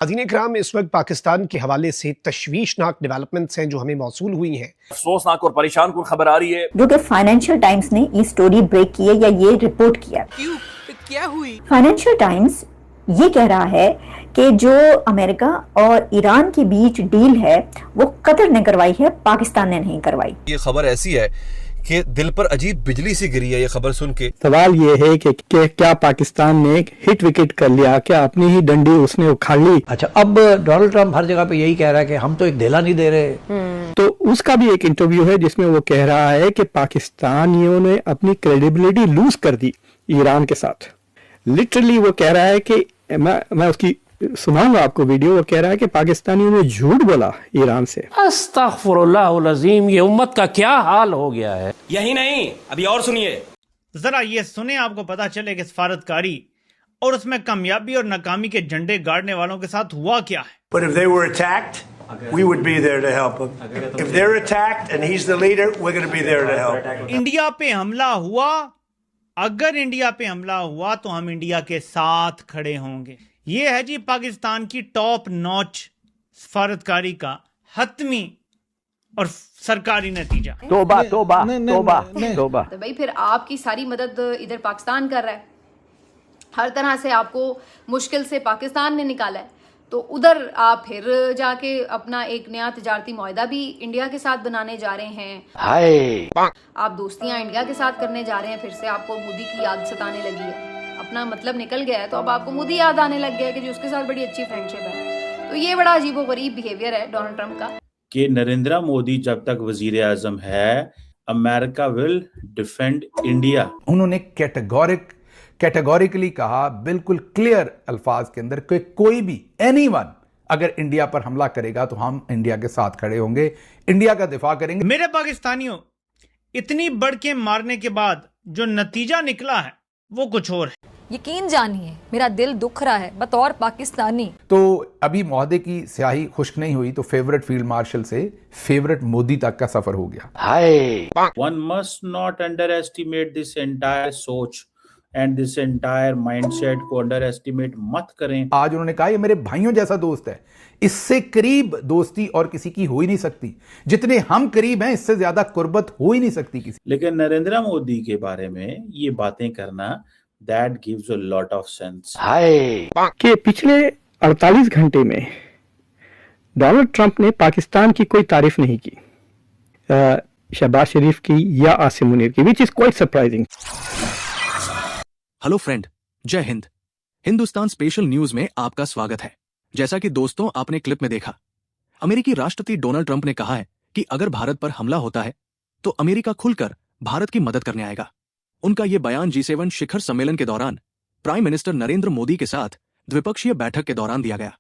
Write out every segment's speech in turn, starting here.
नाज़रीन इकराम, इस वक्त पाकिस्तान के हवाले से तशवीशनाक डेवलपमेंट्स हैं जो हमें मौसूल हुई हैं। अफसोसनाक और परेशान कुन खबर आ रही है जो कि फाइनेंशियल टाइम्स ने ये स्टोरी ब्रेक की है या ये रिपोर्ट किया। क्यों? क्या हुई? फाइनेंशियल टाइम्स ये कह रहा है कि जो अमेरिका और ईरान के बीच डील है वो कतर ने करवाई है, पाकिस्तान ने नहीं करवाई। ये खबर ऐसी है कि दिल पर अजीब बिजली सी गिरी है ये खबर सुन के। सवाल ये है कि क्या पाकिस्तान ने एक हिट विकेट कर लिया, क्या अपनी ही डंडी उसने उखाड़ ली? अच्छा, अब डोनाल्ड ट्रंप हर जगह पे यही कह रहा है कि हम तो एक ढेला नहीं दे रहे। तो उसका भी एक इंटरव्यू है जिसमें वो कह रहा है कि पाकिस्तानियों ने अपनी क्रेडिबिलिटी लूज कर दी ईरान के साथ। लिटरली वो कह रहा है कि मैं उसकी सुनाऊंगा आपको वीडियो। वो कह रहा है कि पाकिस्तानियों ने झूठ बोला ईरान से। अस्तगफुरुल्लाह अज़ीम, ये उम्मत का क्या हाल हो गया है। यही नहीं, अभी और सुनिए जरा ये सुने, आपको पता चले कि सफारतकारी और उसमें कामयाबी और नाकामी के झंडे गाड़ने वालों के साथ हुआ क्या है। But if they were attacked, we would be there to help them. If they're attacked and he's the leader, we're going to be there to help. India पे हमला हुआ, अगर इंडिया पे हमला हुआ तो हम इंडिया के साथ खड़े होंगे। ये है जी पाकिस्तान की टॉप नॉच सफारतकारी का हतमी और सरकारी नतीजा। तोबा तोबा तोबा तोबा। तो भाई फिर आपकी सारी मदद इधर पाकिस्तान कर रहा है, हर तरह से आपको मुश्किल से पाकिस्तान ने निकाला है, तो उधर आप फिर जाके अपना एक नया तिजारती मुआहदा भी इंडिया के साथ बनाने जा रहे हैं। हाय, आप दोस्तियां इंडिया के साथ करने जा रहे हैं। फिर से आपको मोदी की याद सताने लगी है, अपना मतलब निकल गया है तो अब आपको मोदी याद आने लग गया है कि जो उसके साथ बड़ी अच्छी फ्रेंडशिप है। तो ये बड़ा अजीबोगरीब बिहेवियर है डोनाल्ड ट्रंप का कि नरेंद्र मोदी जब तक वजीर आजम है, अमेरिका विल डिफेंड इंडिया। उन्होंने कैटेगोरिकली कहा, बिल्कुल क्लियर अल्फाज के अंदर, कि कोई भी एनीवन अगर इंडिया पर हमला करेगा तो हम इंडिया के साथ खड़े होंगे, इंडिया का दिफा करेंगे। मेरे पाकिस्तानियों, इतनी बढ़ के मारने के बाद जो नतीजा निकला है वो कुछ और है। यकीन जानिए मेरा दिल दुख रहा है बतौर पाकिस्तानी। तो अभी मुआहदे की स्याही खुश्क नहीं हुई तो फेवरेट फील्ड मार्शल से फेवरेट मोदी तक का सफर हो गया। Hi, one must not underestimate this entire सोच एंड दिस एंटायर माइंडसेट को अंडर एस्टिमेट मत करें। आज उन्होंने कहा ये मेरे भाइयों जैसा दोस्त है, इससे करीब दोस्ती और किसी की हो ही नहीं सकती। जितने हम करीब हैं इससे ज्यादा कुर्बत हो ही नहीं सकती किसी। लेकिन नरेंद्र मोदी के बारे में ये बातें करना, that gives a lot of sense। हाय, कि पिछले 48 घंटे में डोनाल्ड ट्रंप ने पाकिस्तान की कोई तारीफ नहीं की, शहबाज शरीफ की या आसिम मुनीर की, which is quite surprising. Hello friend, जय हिंद। हिंदुस्तान स्पेशल न्यूज में आपका स्वागत है। जैसा कि दोस्तों आपने क्लिप में देखा, अमेरिकी राष्ट्रपति डोनाल्ड ट्रंप ने कहा है कि अगर भारत पर हमला होता है तो अमेरिका खुलकर भारत की मदद करने आएगा। उनका यह बयान G7 शिखर सम्मेलन के दौरान प्राइम मिनिस्टर नरेंद्र मोदी के साथ द्विपक्षीय बैठक के दौरान दिया गया।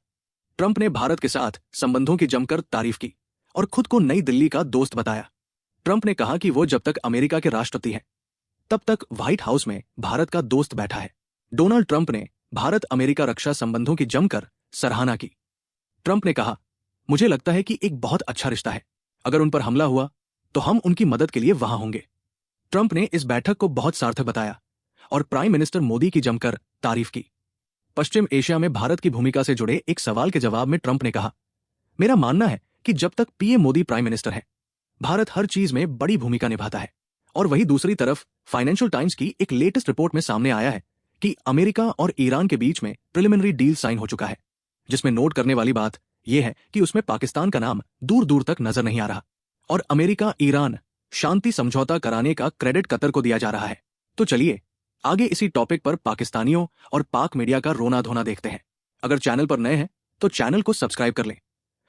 ट्रंप ने भारत के साथ संबंधों की जमकर तारीफ की और खुद को नई दिल्ली का दोस्त बताया। ट्रंप ने कहा कि वो जब तक अमेरिका के राष्ट्रपति हैं तब तक व्हाइट हाउस में भारत का दोस्त बैठा है। डोनाल्ड ट्रंप ने भारत अमेरिका रक्षा संबंधों की जमकर सराहना की। ट्रंप ने कहा, मुझे लगता है कि एक बहुत अच्छा रिश्ता है, अगर उन पर हमला हुआ तो हम उनकी मदद के लिए वहां होंगे। ट्रंप ने इस बैठक को बहुत सार्थक बताया और प्राइम मिनिस्टर मोदी की जमकर तारीफ की। पश्चिम एशिया में भारत की भूमिका से जुड़े एक सवाल के जवाब में ट्रंप ने कहा, मेरा मानना है कि जब तक पीएम मोदी प्राइम मिनिस्टर है भारत हर चीज में बड़ी भूमिका निभाता है। और वहीं दूसरी तरफ फाइनेंशियल टाइम्स की एक लेटेस्ट रिपोर्ट में सामने आया है कि अमेरिका और ईरान के बीच में प्रिलिमिनरी डील साइन हो चुका है, जिसमें नोट करने वाली बात यह है कि उसमें पाकिस्तान का नाम दूर दूर तक नजर नहीं आ रहा और अमेरिका ईरान शांति समझौता कराने का क्रेडिट कतर को दिया जा रहा है। तो चलिए आगे इसी टॉपिक पर पाकिस्तानियों और पाक मीडिया का रोना धोना देखते हैं। अगर चैनल पर नए हैं तो चैनल को सब्सक्राइब कर लें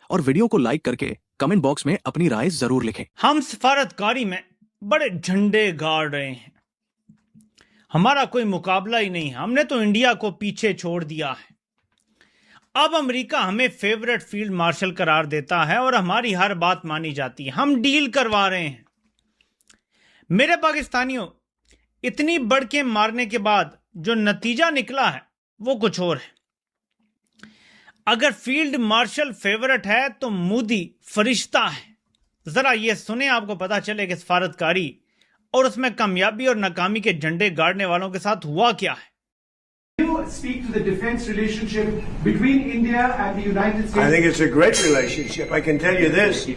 और वीडियो को लाइक करके कमेंट बॉक्स में अपनी राय जरूर लिखें। हम सफारतकारी में बड़े झंडे गाड़ रहे हैं, हमारा कोई मुकाबला ही नहीं, हमने तो इंडिया को पीछे छोड़ दिया है। अब अमेरिका हमें फेवरेट फील्ड मार्शल करार देता है और हमारी हर बात मानी जाती है। हम डील करवा रहे हैं। मेरे पाकिस्तानियों, इतनी बढ़ के मारने के बाद जो नतीजा निकला है वो कुछ और है। अगर फील्ड मार्शल फेवरेट है तो मोदी फरिश्ता है। जरा ये सुने, आपको पता चले कि सफारतकारी और उसमें कामयाबी और नाकामी के झंडे गाड़ने वालों के साथ हुआ क्या है। speak to the defense relationship between India and the United States? I think it's a great relationship. I can tell you this,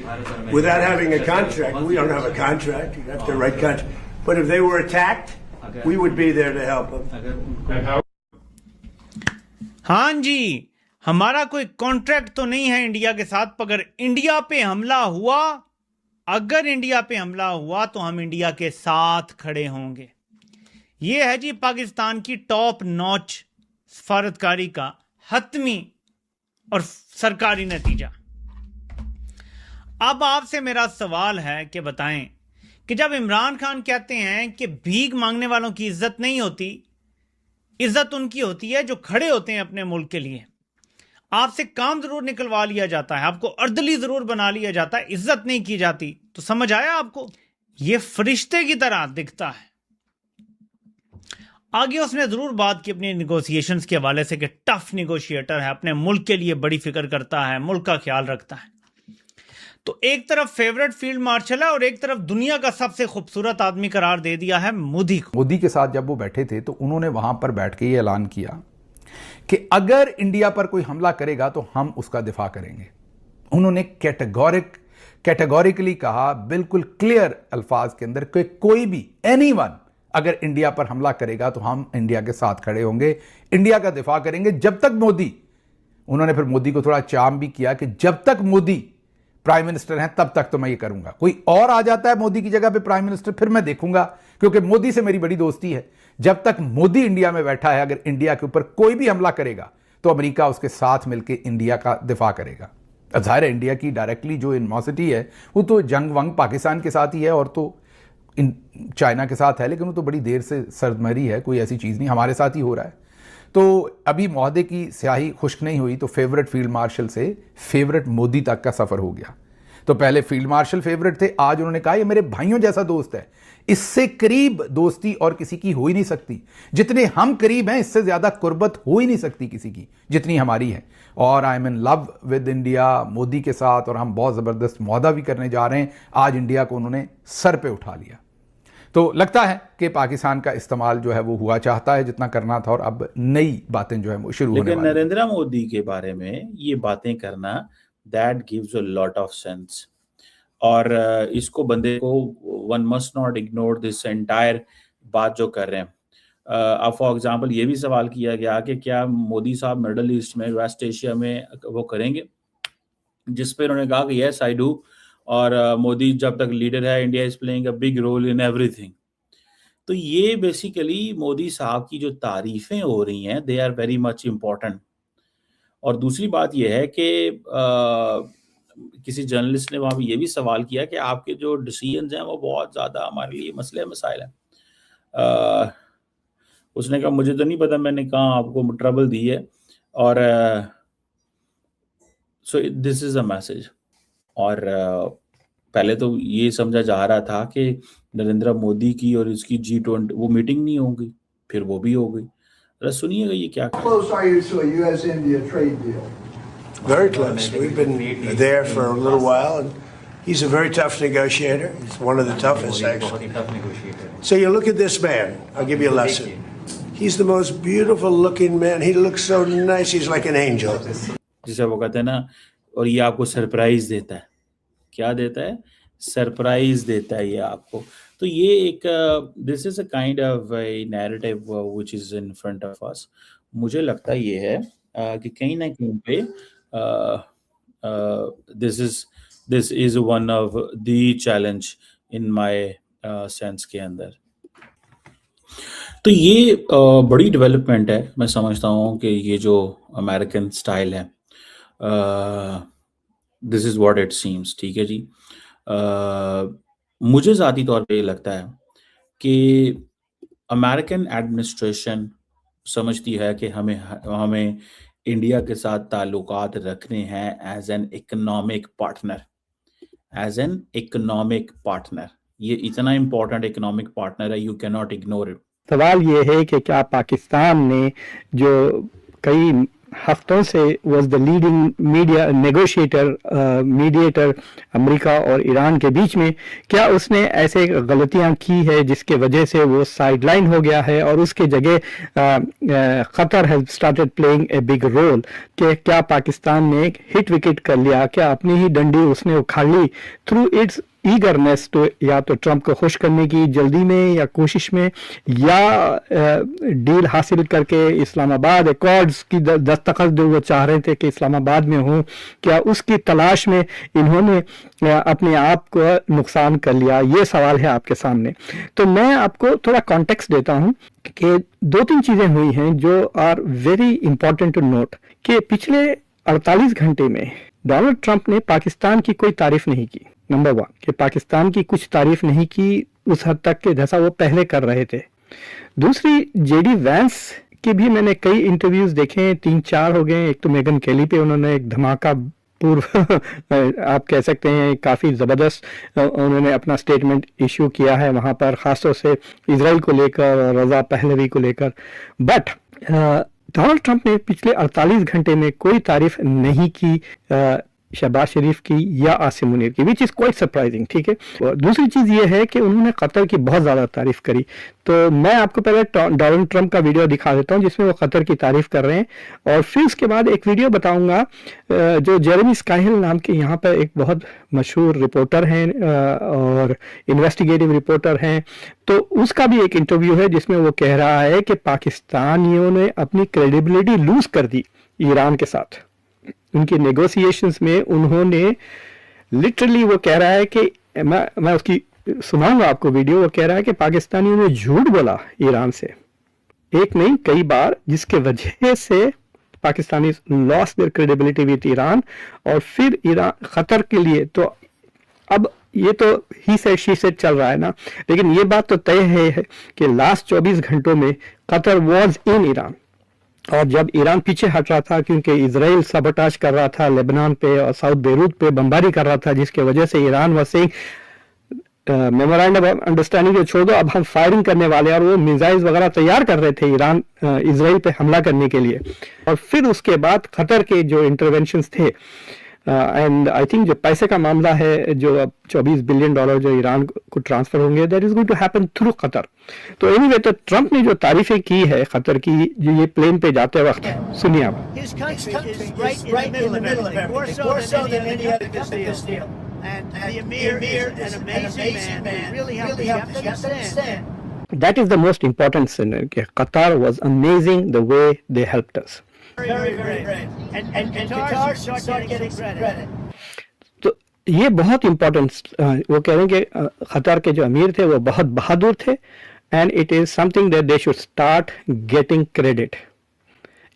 without having a contract, we don't have a contract, you have to write contract. But if they were attacked, we would be there to help them. हाँ जी, हमारा कोई contract तो नहीं है India के साथ, पर India पे हमला हुआ, अगर इंडिया पे हमला हुआ तो हम इंडिया के साथ खड़े होंगे। ये है जी पाकिस्तान की टॉप नॉच सफारतकारी का हतमी और सरकारी नतीजा। अब आपसे मेरा सवाल है कि बताएं कि जब इमरान खान कहते हैं कि भीख मांगने वालों की इज्जत नहीं होती, इज्जत उनकी होती है जो खड़े होते हैं अपने मुल्क के लिए, आपसे काम जरूर निकलवा लिया जाता है, आपको अर्दली जरूर बना लिया जाता है, इज्जत नहीं की जाती, तो समझ आया आपको? ये फरिश्ते की तरह दिखता है। आगे उसने जरूर बात की अपनी निगोशिएशंस के हवाले से कि टफ निगोशिएटर है, अपने मुल्क के लिए बड़ी फिक्र करता है, मुल्क का ख्याल रखता है। तो एक तरफ फेवरेट फील्ड मार्शल है और एक तरफ दुनिया का सबसे खूबसूरत आदमी करार दे दिया है मोदी को। मोदी के साथ जब वो बैठे थे तो उन्होंने वहां पर बैठ के ये ऐलान किया कि अगर इंडिया पर कोई हमला करेगा तो हम उसका दिफा करेंगे। उन्होंने कैटेगोरिकली कहा, बिल्कुल क्लियर अल्फाज के अंदर, कि कोई भी एनीवन अगर इंडिया पर हमला करेगा तो हम इंडिया के साथ खड़े होंगे, इंडिया का दिफा करेंगे जब तक मोदी, उन्होंने फिर मोदी को थोड़ा चार्म भी किया कि जब तक मोदी प्राइम मिनिस्टर हैं तब तक तो मैं ये करूंगा, कोई और आ जाता है मोदी की जगह पे प्राइम मिनिस्टर फिर मैं देखूंगा, क्योंकि मोदी से मेरी बड़ी दोस्ती है। जब तक मोदी इंडिया में बैठा है, अगर इंडिया के ऊपर कोई भी हमला करेगा तो अमेरिका उसके साथ मिलकर इंडिया का दिफा करेगा। अब जाहिर है इंडिया की डायरेक्टली जो एनिमोसिटी है वो तो जंग वंग पाकिस्तान के साथ ही है और तो चाइना के साथ है, लेकिन वो तो बड़ी देर से सरदमरी है, कोई ऐसी चीज़ नहीं, हमारे साथ ही हो रहा है। तो अभी मौहदे की स्याही खुश्क नहीं हुई तो फेवरेट फील्ड मार्शल से फेवरेट मोदी तक का सफ़र हो गया। तो पहले फील्ड मार्शल फेवरेट थे, आज उन्होंने कहा ये मेरे भाइयों जैसा दोस्त है, इससे करीब दोस्ती और किसी की हो ही नहीं सकती, जितने हम करीब हैं इससे ज़्यादा कुर्बत हो ही नहीं सकती किसी की जितनी हमारी है, और I am in love with India Modi के साथ, और हम बहुत ज़बरदस्त मौदा भी करने जा रहे हैं। आज इंडिया को उन्होंने सर पे उठा लिया। तो लगता है कि पाकिस्तान का इस्तेमाल जो है वो हुआ चाहता है जितना करना था, और अब नई बातें जो है वो शुरू होने वाली। लेकिन नरेंद्र मोदी के बारे में ये बातें करना, that gives a lot of sense, और इसको बंदे को one must not ignore this entire बात जो कर रहे हैं। अब फॉर एग्जांपल ये भी सवाल किया गया कि क्या मोदी साहब मिडल ईस्ट में, वेस्ट एशिया में वो करेंगे, जिस पे उन्होंने कहा कि यस आई डू, और मोदी जब तक लीडर है India is playing a big role in everything. तो ये बेसिकली मोदी साहब की जो तारीफें हो रही हैं, they are very much important. और दूसरी बात यह है कि किसी जर्नलिस्ट ने वहाँ पे ये भी सवाल किया कि आपके जो डिसीजंस हैं वो बहुत ज़्यादा हमारे लिए मसले मसाइल हैं। उसने कहा मुझे तो नहीं पता मैंने कहाँ आपको ट्रबल दी है, और so this is a message. और पहले तो ये समझा जा रहा था कि नरेंद्र मोदी की और इसकी G20 वो मीटिंग नहीं होगी, फिर वो भी हो गई। सुनिएगा ये क्या। Close are you to a U.S.-India trade deal? Very close. We've been there for a little while, and he's a very tough negotiator. He's one of the toughest, actually. So you look at this man. I'll give you a lesson. He's the most beautiful-looking man. He looks so nice. He's like an angel. जिसे वो कहते हैं ना, और ये आपको surprise देता है। क्या देता है? सरप्राइज देता है ये आपको। तो ये एक this is a kind of narrative which is in front of us. मुझे लगता ये है कि कहीं ना कहीं पे this is one of the challenge in my sense के अंदर। तो ये बड़ी डेवलपमेंट है। मैं समझता हूँ कि ये जो अमेरिकन स्टाइल है, this is what it seems. ठीक है जी। मुझे ज़ाती तौर पे ये लगता है कि अमेरिकन एडमिनिस्ट्रेशन समझती है कि हमें इंडिया के साथ ताल्लुकात रखने हैं एज एन इकोनॉमिक पार्टनर, ये इतना इम्पोर्टेंट इकोनॉमिक पार्टनर है, you can not ignore it. सवाल ये है कि क्या पाकिस्तान ने जो कई हफ्तों से was the leading media mediator America और ईरान के बीच में, क्या उसने ऐसे गलतियां की है जिसके वजह से वो साइडलाइन हो गया है और उसके जगह Qatar has started playing a big role? कि क्या पाकिस्तान ने एक हिट विकेट कर लिया, क्या अपनी ही डंडी उसने उखाड़ ली थ्रू इट्स ईगरनेस टू, या तो ट्रंप को खुश करने की जल्दी में या कोशिश में, या डील हासिल करके इस्लामाबाद एकॉर्ड्स की दस्तखत जो वो चाह रहे थे कि इस्लामाबाद में हो, क्या उसकी तलाश में इन्होंने अपने आप को नुकसान कर लिया? ये सवाल है आपके सामने। तो मैं आपको थोड़ा कॉन्टेक्स्ट देता हूं कि 2-3 चीजें हुई हैं जो are very important to note. कि पिछले 48 घंटे में डोनाल्ड ट्रंप ने पाकिस्तान की कोई तारीफ नहीं की, नंबर 1, कि पाकिस्तान की कुछ तारीफ नहीं की उस हद तक के जैसा वो पहले कर रहे थे। दूसरी, जेडी वैंस के भी मैंने कई इंटरव्यूज देखे, 3-4 हो गए। एक तो मेगन केली पे उन्होंने एक धमाका पूर्व आप कह सकते हैं काफ़ी ज़बरदस्त उन्होंने अपना स्टेटमेंट इशू किया है वहाँ पर, ख़ासतौर से इजराइल को लेकर और रज़ा पहलवी को लेकर। बट डोनाल्ड ट्रंप ने पिछले 48 घंटे में कोई तारीफ नहीं की शहबाज शरीफ की या आसिम मुनीर की, विच इज़ क्वाइट सरप्राइजिंग। ठीक है। और दूसरी चीज़ ये है कि उन्होंने कतर की बहुत ज़्यादा तारीफ करी। तो मैं आपको पहले डोनाल्ड ट्रंप का वीडियो दिखा देता हूँ जिसमें वो कतर की तारीफ कर रहे हैं, और फिर उसके बाद एक वीडियो बताऊंगा जो जेरेमी स्काहिल नाम के यहाँ पर एक बहुत मशहूर रिपोर्टर हैं और इन्वेस्टिगेटिव रिपोर्टर हैं, तो उसका भी एक इंटरव्यू है जिसमें वो कह रहा है कि पाकिस्तानियों ने अपनी क्रेडिबिलिटी लूज कर दी ईरान के साथ। उनके नेगोशिएशंस में उन्होंने लिटरली, वो कह रहा है कि मैं उसकी सुनाऊंगा आपको वीडियो, वो कह रहा है कि पाकिस्तानियों ने झूठ बोला ईरान से, एक नहीं कई बार, जिसके वजह से Pakistani loss their credibility with Iran. और फिर ईरान खतर के लिए, तो अब ये तो ही से शी से चल रहा है ना, लेकिन ये बात तो तय है कि लास्ट 24 घंटों में कतर वॉज इन ईरान, और जब ईरान पीछे हट रहा था क्योंकि इजराइल सबटाज कर रहा था लेबनान पे और साउथ बेरूत पे बमबारी कर रहा था, जिसके वजह से Iran was saying memorandum of understanding को छोड़ दो, अब हम फायरिंग करने वाले हैं, और वो मिसाइल्स वगैरह तैयार कर रहे थे ईरान इजराइल पे हमला करने के लिए। और फिर उसके बाद खतर के जो इंटरवेंशंस थे, एंड आई थिंक जो पैसे का मामला है, जो अब $24 बिलियन जो ईरान को ट्रांसफर होंगे, that is going to happen through Qatar. तो एनीवे, तो ट्रंप ने जो तारीफें की है खतर की, जो ये प्लेन पे जाते वक्त, सुनिए आप। That is the most important thing. Qatar was amazing the way they helped us. तो ये बहुत इंपॉर्टेंट, वो कह रहे हैं कि खतर के जो अमीर थे वो बहुत बहादुर थे, and it is something that they should start getting credit.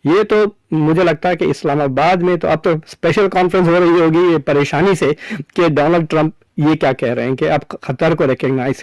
ये तो मुझे लगता है कि इस्लामाबाद में तो अब तो स्पेशल कॉन्फ्रेंस हो रही होगी परेशानी से कि डोनाल्ड ट्रंप ये क्या कह रहे हैं कि अब खतर को रिकग्नाइज